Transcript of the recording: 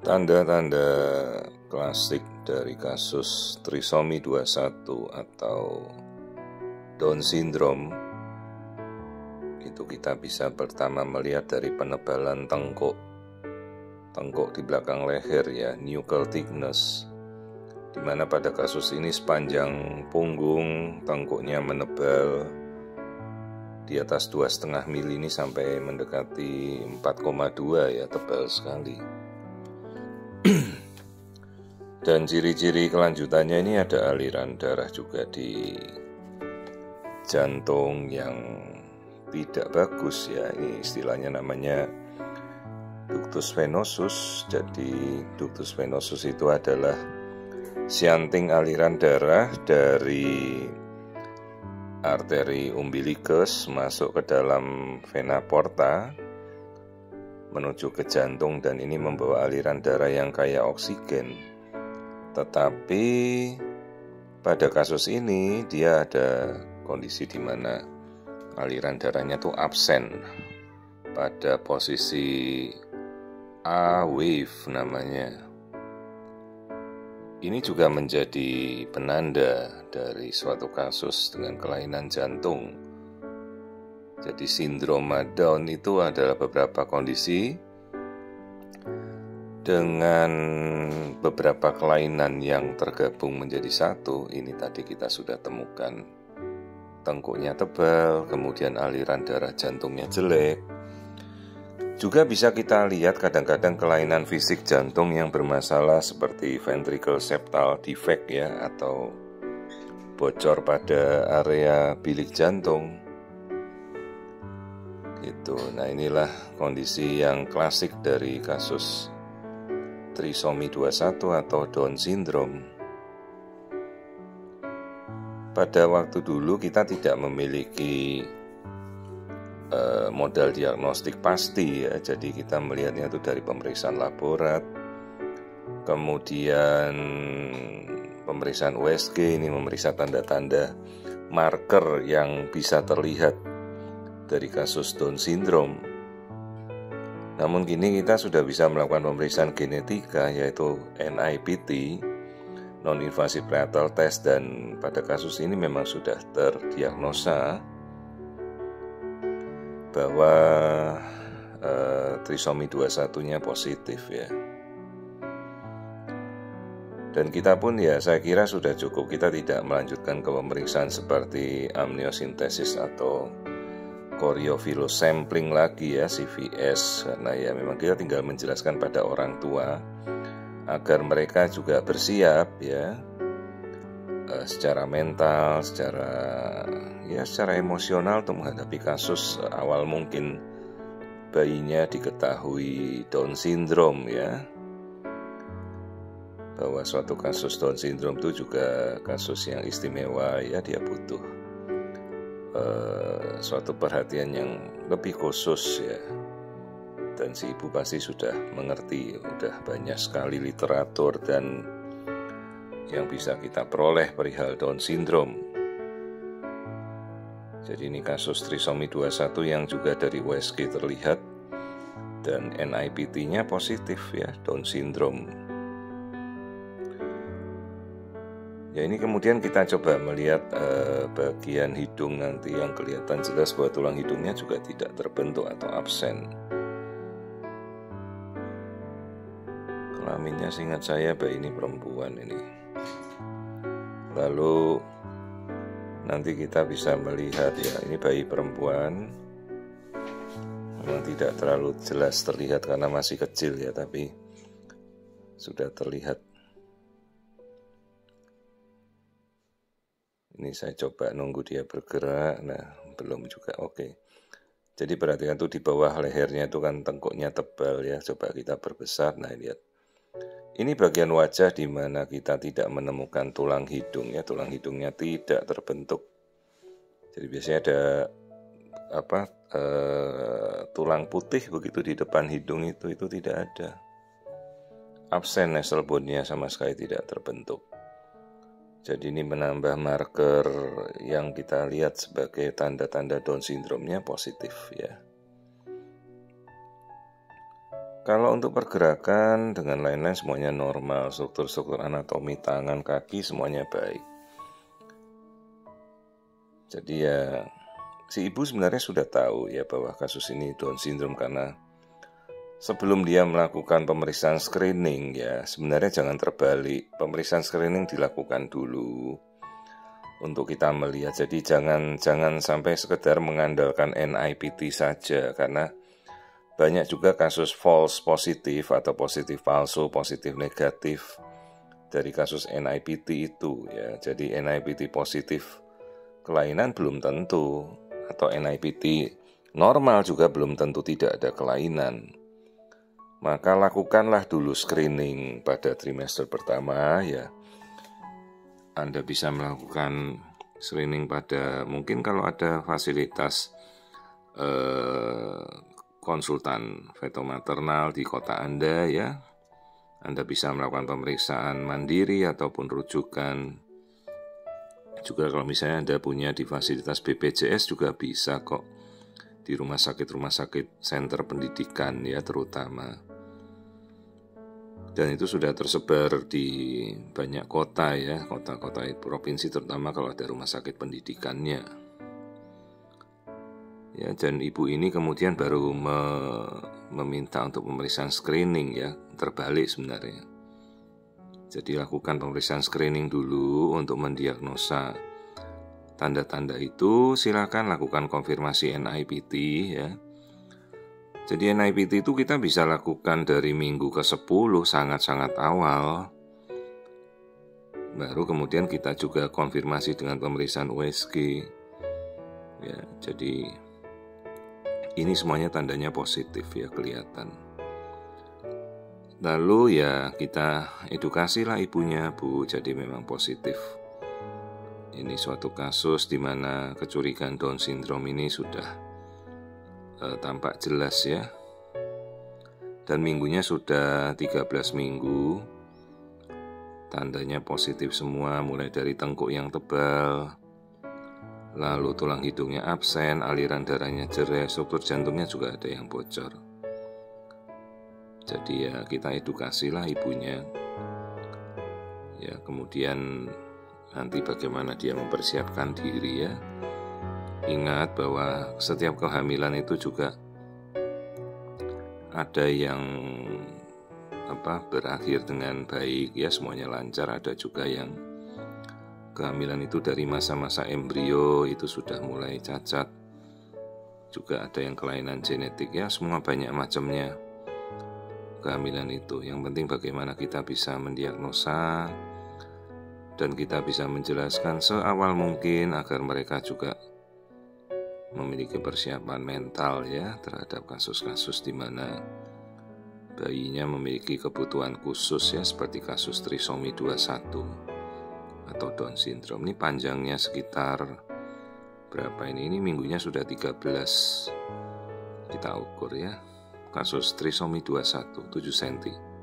Tanda-tanda klasik dari kasus trisomi 21 atau Down syndrome itu kita bisa pertama melihat dari penebalan tengkuk di belakang leher ya, nuchal thickness, di mana pada kasus ini sepanjang punggung tengkuknya menebal di atas 2,5 mili ini sampai mendekati 4,2 ya, tebal sekali. Dan ciri-ciri kelanjutannya ini ada aliran darah juga di jantung yang tidak bagus ya, ini istilahnya namanya ductus venosus. Jadi ductus venosus itu adalah shunting aliran darah dari arteri umbilicus masuk ke dalam vena porta menuju ke jantung, dan ini membawa aliran darah yang kaya oksigen. Tetapi pada kasus ini dia ada kondisi di mana aliran darahnya tuh absen pada posisi A wave namanya. Ini juga menjadi penanda dari suatu kasus dengan kelainan jantung. Jadi sindroma Down itu adalah beberapa kondisi dengan beberapa kelainan yang tergabung menjadi satu. Ini tadi kita sudah temukan tengkuknya tebal, kemudian aliran darah jantungnya jelek. Juga bisa kita lihat kadang-kadang kelainan fisik jantung yang bermasalah seperti ventricle septal defect ya, atau bocor pada area bilik jantung gitu. Nah, inilah kondisi yang klasik dari kasus trisomi 21 atau Down syndrome. Pada waktu dulu kita tidak memiliki modal diagnostik pasti ya, jadi kita melihatnya itu dari pemeriksaan laborat, kemudian pemeriksaan USG, ini memeriksa tanda-tanda marker yang bisa terlihat dari kasus Down syndrome. Namun kini kita sudah bisa melakukan pemeriksaan genetika yaitu NIPT, non-invasive prenatal test, dan pada kasus ini memang sudah terdiagnosa bahwa trisomi 21-nya positif ya. Dan kita pun ya saya kira sudah cukup, kita tidak melanjutkan ke pemeriksaan seperti amniosintesis atau choriophilus sampling lagi ya, CVS, karena ya memang kita tinggal menjelaskan pada orang tua agar mereka juga bersiap ya, secara mental, secara emosional untuk menghadapi kasus awal mungkin bayinya diketahui Down syndrome ya, bahwa suatu kasus Down syndrome itu juga kasus yang istimewa ya, dia butuh suatu perhatian yang lebih khusus ya. Dan si ibu pasti sudah mengerti, udah banyak sekali literatur dan yang bisa kita peroleh perihal Down syndrome. Jadi ini kasus trisomi 21 yang juga dari USG terlihat dan NIPT-nya positif ya, Down syndrome. Ya, ini kemudian kita coba melihat bagian hidung nanti yang kelihatan jelas bahwa tulang hidungnya juga tidak terbentuk atau absen. Kelaminnya seingat saya bayi ini perempuan ini. Lalu nanti kita bisa melihat ya, ini bayi perempuan. Memang tidak terlalu jelas terlihat karena masih kecil ya, tapi sudah terlihat. Ini saya coba nunggu dia bergerak. Nah, belum juga. Oke. Jadi perhatikan tuh di bawah lehernya itu kan tengkuknya tebal ya. Coba kita perbesar. Nah, lihat. Ini bagian wajah di mana kita tidak menemukan tulang hidung ya. Tulang hidungnya tidak terbentuk. Jadi biasanya ada tulang putih begitu di depan hidung itu tidak ada. Absen nasal bone-nya sama sekali tidak terbentuk. Jadi ini menambah marker yang kita lihat sebagai tanda-tanda Down syndrome-nya positif ya. Kalau untuk pergerakan dengan lain-lain semuanya normal, struktur-struktur anatomi tangan, kaki semuanya baik. Jadi ya si ibu sebenarnya sudah tahu ya bahwa kasus ini Down syndrome, karena sebelum dia melakukan pemeriksaan screening ya sebenarnya jangan terbalik. Pemeriksaan screening dilakukan dulu untuk kita melihat. Jadi jangan sampai sekedar mengandalkan NIPT saja, karena banyak juga kasus false positif atau positif palsu, positif negatif dari kasus NIPT itu ya. Jadi NIPT positif kelainan belum tentu, atau NIPT normal juga belum tentu tidak ada kelainan. Maka lakukanlah dulu screening pada trimester pertama ya. Anda bisa melakukan screening pada, mungkin kalau ada fasilitas konsultan feto-maternal di kota Anda ya, Anda bisa melakukan pemeriksaan mandiri ataupun rujukan. Juga kalau misalnya Anda punya di fasilitas BPJS juga bisa kok, di rumah sakit senter pendidikan ya terutama. Dan itu sudah tersebar di banyak kota ya, kota-kota provinsi terutama kalau ada rumah sakit pendidikannya. Ya, dan ibu ini kemudian baru meminta untuk pemeriksaan screening ya, terbalik sebenarnya. Jadi lakukan pemeriksaan screening dulu untuk mendiagnosa tanda-tanda itu. Silakan lakukan konfirmasi NIPT ya. Jadi NIPT itu kita bisa lakukan dari minggu ke-10 sangat-sangat awal. Baru kemudian kita juga konfirmasi dengan pemeriksaan USG. Ya, jadi ini semuanya tandanya positif ya, kelihatan. Lalu ya kita edukasilah ibunya, Bu, jadi memang positif. Ini suatu kasus di mana kecurigaan Down syndrome ini sudah tampak jelas ya. Dan minggunya sudah 13 minggu. Tandanya positif semua, mulai dari tengkuk yang tebal, lalu tulang hidungnya absen, aliran darahnya jereh, struktur jantungnya juga ada yang bocor. Jadi ya kita edukasilah ibunya. Ya kemudian nanti bagaimana dia mempersiapkan diri ya. Ingat bahwa setiap kehamilan itu juga ada yang berakhir dengan baik ya, semuanya lancar. Ada juga yang kehamilan itu dari masa-masa embrio itu sudah mulai cacat. Juga ada yang kelainan genetik ya, semua banyak macamnya kehamilan itu. Yang penting bagaimana kita bisa mendiagnosa dan kita bisa menjelaskan seawal mungkin agar mereka juga memiliki persiapan mental ya terhadap kasus-kasus di mana bayinya memiliki kebutuhan khusus ya, seperti kasus trisomi 21 atau Down syndrome. Ini panjangnya sekitar berapa ini? Ini minggunya sudah 13 kita ukur ya. Kasus trisomi 21 7 cm.